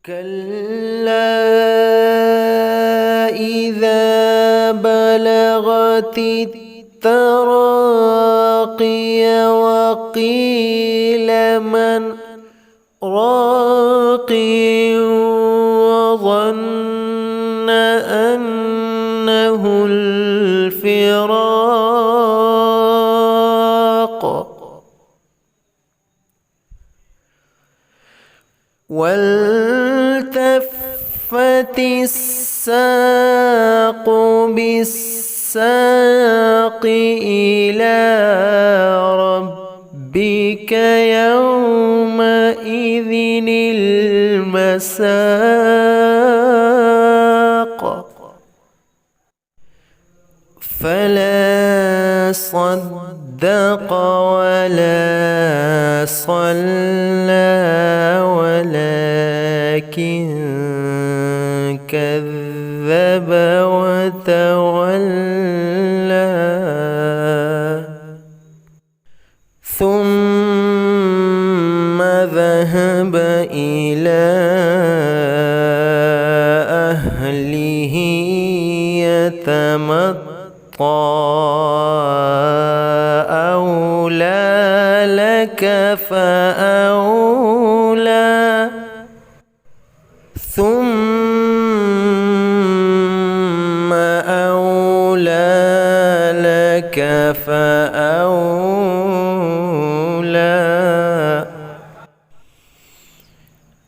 كلا إذا بلغت التراقي وقيل من راق وظن أنه الفراق والتفت الساق بالساق إلى ربك يومئذ المساق فلا صدق ولا صلى ولكن كذب وتولى ثم ذهب إلى أهله يتمطى أولى لك فأولى ثم أولى لك فأولى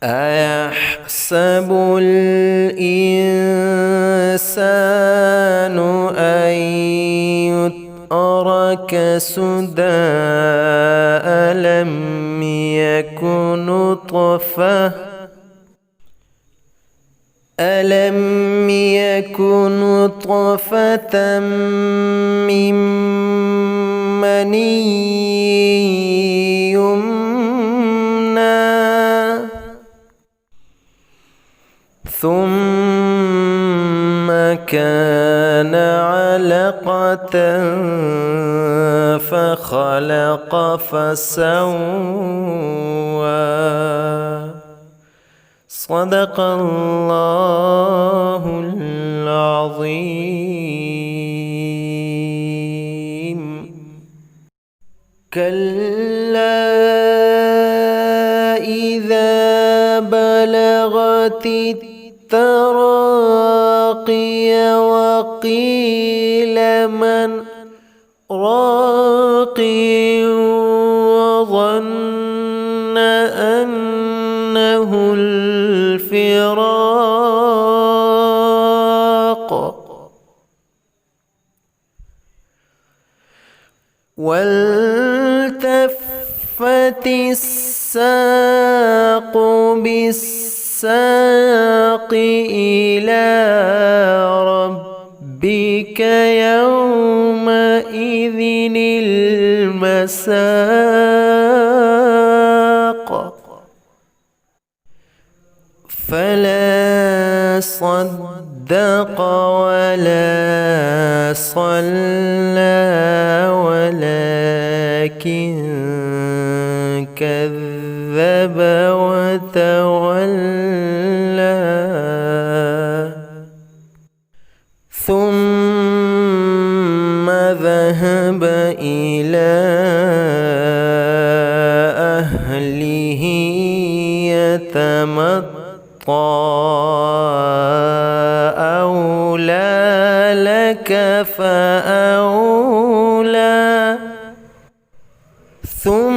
أيحسب الإنسان أن يترك سدى ألم يكن نطفة من مني يمنى ثم كان علقة فخلق فسوى صدق الله العظيم. كلا إذا بلغت التراقي وقيل من راق وظن أنه الفراق والتفت الساق بالساق إلى ربك يومئذ المساق فلا صدق ولا صلى ولكن كذب وتولى ثم ذهب إلى أهله يتمطى أولى لك فأولى ثم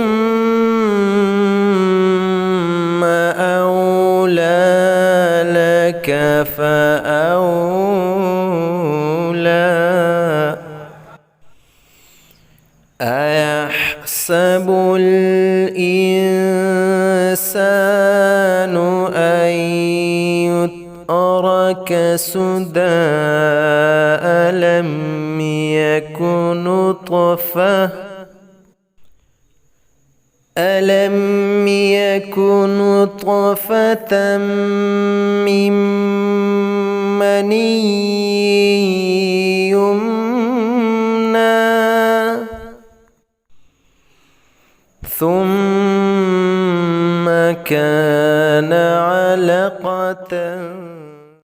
أولى لك فأولى أيحسب الإنسان أن يترك سدى ألم يكن نطفة من مني يمنى ثم كان علقة